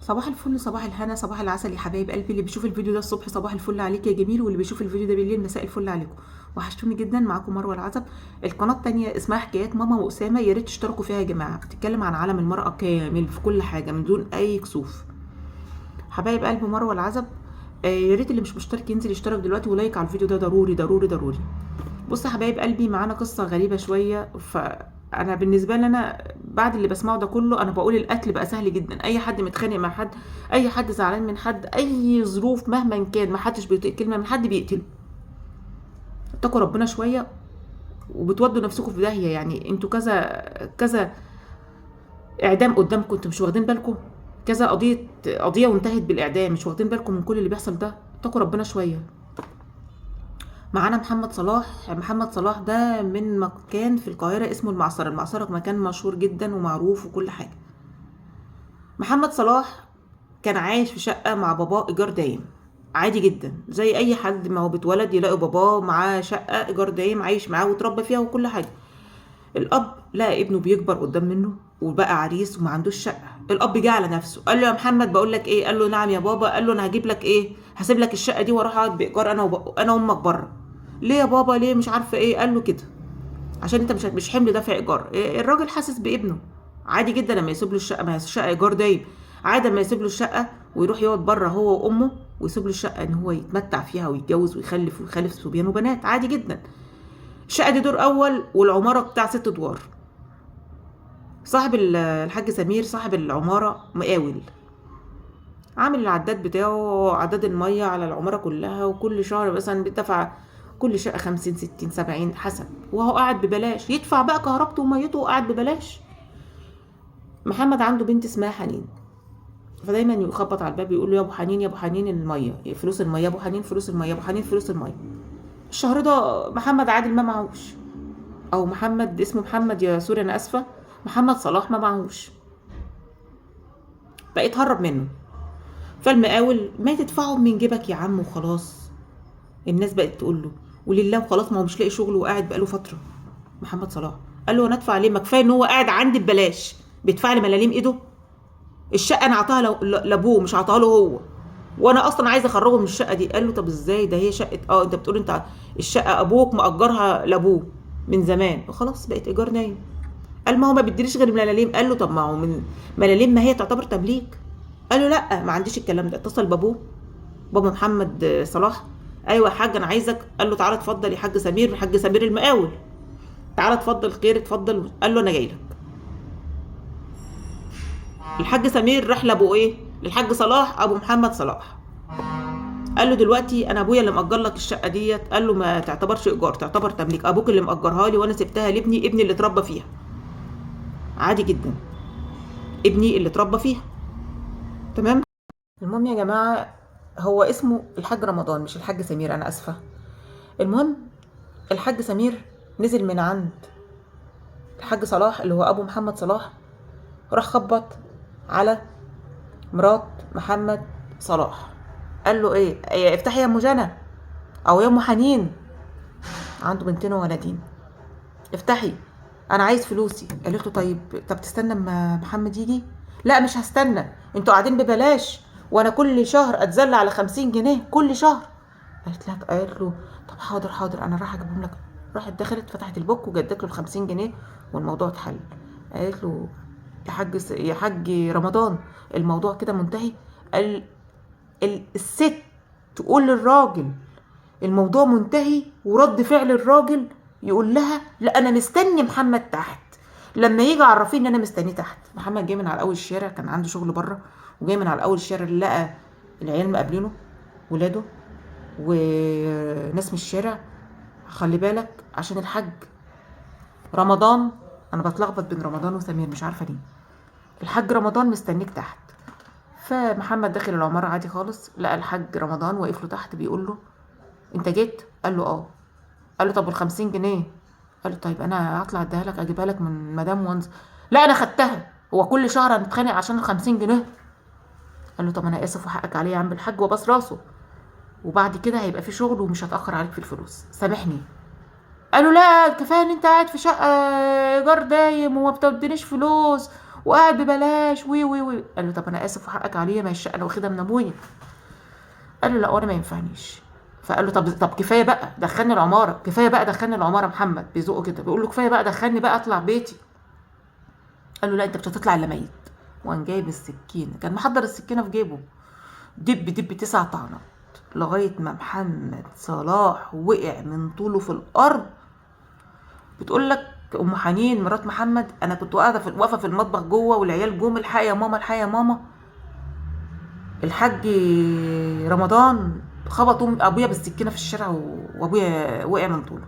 صباح الفل، صباح الهنا، صباح العسل يا حبايب قلبي. اللي بيشوف الفيديو ده الصبح صباح الفل عليك يا جميل، واللي بيشوف الفيديو ده بالليل مساء الفل عليكم. وحشتوني جدا. معاكم مروه العزب. القناه التانية اسمها حكايات ماما واسامه، يا ريت تشتركوا فيها يا جماعه. بتتكلم عن عالم المراه كامل في كل حاجه من دون اي كسوف. حبايب قلبي مروه العزب، يا ريت اللي مش مشترك ينزل يشترك دلوقتي ولايك على الفيديو ده، ضروري ضروري ضروري. بص يا حبايب قلبي، معانا قصه غريبه شويه. فانا بالنسبه لي انا بعد اللي بسمعه ده كله انا بقول القتل بقى سهل جدا. اي حد متخانق مع حد، اي حد زعلان من حد، اي ظروف مهما كان، ما حدش بيطيق كلمه من حد بيقتله. اتقوا ربنا شويه وبتودوا نفسكم في داهيه. يعني انتوا كذا كذا اعدام قدامكم، انتوا مش واخدين بالكم؟ كذا قضيه وانتهت بالاعدام، مش واخدين بالكم من كل اللي بيحصل ده؟ اتقوا ربنا شويه. معانا محمد صلاح. محمد صلاح ده من مكان في القاهرة اسمه المعصرة. المعصرة مكان مشهور جدا ومعروف وكل حاجة. محمد صلاح كان عايش في شقة مع باباه إيجار دايم، عادي جدا زي أي حد ما هو بيتولد يلاقي باباه معاه شقة إيجار دايم عايش معاه وتربى فيها وكل حاجة. الأب لقى ابنه بيكبر قدام منه وبقى عريس وما عندوش شقة. الأب جه على نفسه قال له يا محمد بقول لك إيه؟ قال له نعم يا بابا. قال له أنا هجيب لك إيه؟ هسيب لك الشقة دي وأروح أقعد بإيجار أنا وأمك بره. ليه يا بابا؟ ليه؟ مش عارفة إيه. قال له كده عشان انت مش حمل دافع ايجار. الراجل حاسس بابنه. عادي جدا لما يسيب له الشقه، ما هي الشقه ايجار دايم. عادي لما يسيب له الشقه ويروح يقعد بره هو وامه، ويسيب له الشقه ان هو يتمتع فيها ويتجوز ويخلف صبيان وبنات، عادي جدا. الشقه دي دور اول والعماره بتاع 6 ادوار. صاحب الحاج سمير صاحب العماره مقاول، عامل العداد بتاعه، عداد الميه على العماره كلها، وكل شهر مثلا بيدفع كل شقه 50 60 70 حسب، وهو قاعد ببلاش. يدفع بقى كهربته وميته وقاعد ببلاش. محمد عنده بنت اسمها حنين، فدايما يخبط على الباب يقول له يا ابو حنين يا ابو حنين الميه، فلوس الميه يا ابو حنين، فلوس الميه يا ابو حنين، فلوس الميه. الشهر ده محمد عادل ما معهوش، او محمد اسمه محمد، يا سوري انا اسفه، محمد صلاح ما معهوش. بقيت هرب منه. فالمقاول ما تدفعهم من جيبك يا عم وخلاص. الناس بقت تقول له ولله وخلاص، ما هو مش لاقي شغل وقاعد بقاله فتره. محمد صلاح قال له انا ادفع ليه؟ ما كفايه ان هو قاعد عندي ببلاش بيدفع لي ملاليم ايده. الشقه انا عطاها لابوه مش عطاها له هو، وانا اصلا عايزه اخرجه من الشقه دي. قال له طب ازاي؟ ده هي شقه، انت بتقول انت الشقه ابوك مأجرها لابوه من زمان وخلاص بقت ايجار نايم. قال ما هو ما بيديليش غير ملاليم. قال له طب ما هو من ملاليم ما هي تعتبر تمليك. قال له لا ما عنديش الكلام ده. اتصل بابوه، بابا محمد صلاح. ايوه يا حاج انا عايزك. قال له تعالى اتفضل يا حاج سمير. الحاج سمير المقاول، تعالى اتفضل خير اتفضل. قال له انا جاي لك. الحاج سمير راح لابو ايه؟ للحاج صلاح ابو محمد صلاح. قال له دلوقتي انا ابويا اللي مأجر لك الشقه ديت. قال له ما تعتبرش ايجار، تعتبر تمليك. ابوك اللي مأجرها لي وانا سبتها لابني، ابني اللي اتربى فيها. عادي جدا، ابني اللي اتربى فيها. تمام. المهم يا جماعه، هو اسمه الحاج رمضان مش الحاج سمير، انا اسفه. المهم الحاج سمير نزل من عند الحاج صلاح اللي هو ابو محمد صلاح، راح خبط على مرات محمد صلاح. قال له ايه افتحي يا ام جنى او يا ام حنين، عنده بنتين وولدين، افتحي انا عايز فلوسي. قالت له طب تستنى اما محمد يجي. لا مش هستنى، انتوا قاعدين ببلاش وانا كل شهر اتذل على 50 جنيه كل شهر. قالت له طب حاضر حاضر انا راح اجيبهم لك. راحت دخلت فتحت البوك وجدت له ال50 جنيه والموضوع اتحل. قالت له يا حاج رمضان الموضوع كده منتهي. قال الست تقول للراجل الموضوع منتهي، ورد فعل الراجل يقول لها لا انا مستني محمد تحت، لما يجي عرفيه ان انا مستنيه تحت. محمد جاي من على اول الشارع، كان عنده شغل بره، وجاي من على اول الشارع لقى العيال مقابلينه، ولاده وناس من الشارع. خلي بالك عشان الحاج رمضان، انا بتلخبط بين رمضان وسمير مش عارفه ليه. الحاج رمضان مستنيك تحت. فمحمد داخل العماره عادي خالص، لقى الحاج رمضان واقف له تحت بيقول له انت جيت؟ قال له اه. قال له طب وال50 جنيه؟ قال له طيب انا هطلع اديها لك، اجيبها لك من مدام وانز. لا انا خدتها، هو كل شهر هنتخانق عشان ال50 جنيه؟ قال له طب انا اسف وحقك عليا يا عم الحاج، وباص راسه، وبعد كده هيبقى في شغل ومش هتاخر عليك في الفلوس، سامحني. قال له لا كفايه ان انت قاعد في شقه ايجار دايم وما بتدينيش فلوس وقاعد ببلاش وي وي وي. قال له طب انا اسف وحقك عليا، ما هي الشقه انا واخدها من ابويا. قال له لا وانا ما ينفعنيش. فقال له طب كفايه بقى دخلني العماره، كفايه بقى دخلني العماره. محمد بيزقه كده بيقول له كفايه بقى دخلني بقى اطلع بيتي. قال له لا انت مش هتطلع الا ميت. وقام جايب السكينه، كان محضر السكينه في جيبه، دب دب 9 طعنات لغايه ما محمد صلاح وقع من طوله في الارض. بتقول لك ام حنين مرات محمد انا كنت واقفه في المطبخ جوه والعيال جم الحق يا ماما الحق يا ماما. الحاج رمضان خبطوا ابويا بالسكينه في الشارع وابويا وقع من طوله.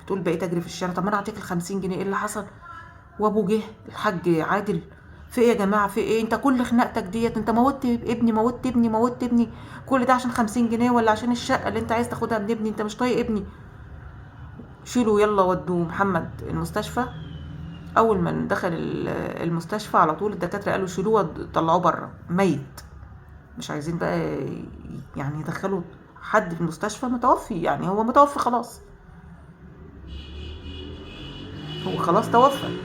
بتقول بقيت اجري في الشارع، طب ما انا اعطيك ال50 جنيه ايه اللي حصل؟ وابو جه الحاج عادل في ايه يا جماعه في ايه؟ انت كل خناقتك ديت انت موتت ابني موتت ابني موتت ابني، كل ده عشان 50 جنيه ولا عشان الشقه اللي انت عايز تاخدها من ابني؟ انت مش طايق ابني. شيلوا يلا ودوا محمد المستشفى. اول ما دخل المستشفى على طول الدكاتره قالوا شيلوه طلعوه بره ميت. مش عايزين بقى يعني يدخلوا حد في المستشفى متوفي، يعني هو متوفي خلاص، هو خلاص توفى.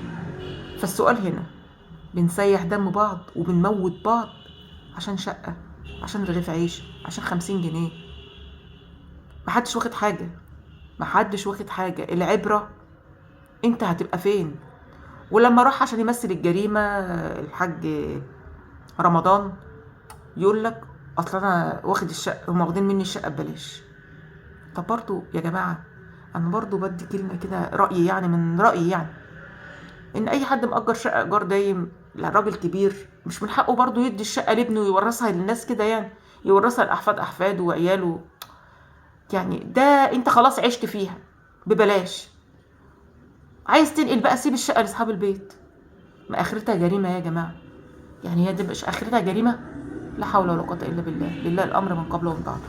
فالسؤال هنا بنسيح دم بعض وبنموت بعض عشان شقة، عشان رغيف عيش، عشان 50 جنيه. محدش واخد حاجة، محدش واخد حاجة. العبرة انت هتبقى فين. ولما راح عشان يمثل الجريمة الحاج رمضان يقول لك اصل انا واخد الشقة، هم واخدين مني الشقة ببلاش. طب برضو يا جماعة انا برضو بدي كلمة كده رأيي، يعني من رأيي يعني ان اي حد مأجر شقة ايجار دايم لراجل كبير مش من حقه برضو يدي الشقة لابنه ويورثها للناس كده، يعني يورثها لاحفاد احفاده وعياله. يعني ده انت خلاص عشت فيها ببلاش، عايز تنقل بقى سيب الشقة لاصحاب البيت. ما اخرتها جريمة يا جماعة، يعني هي دي مش اخرتها جريمة؟ لا حول ولا قوة الا بالله، لله الامر من قبل ومن بعد.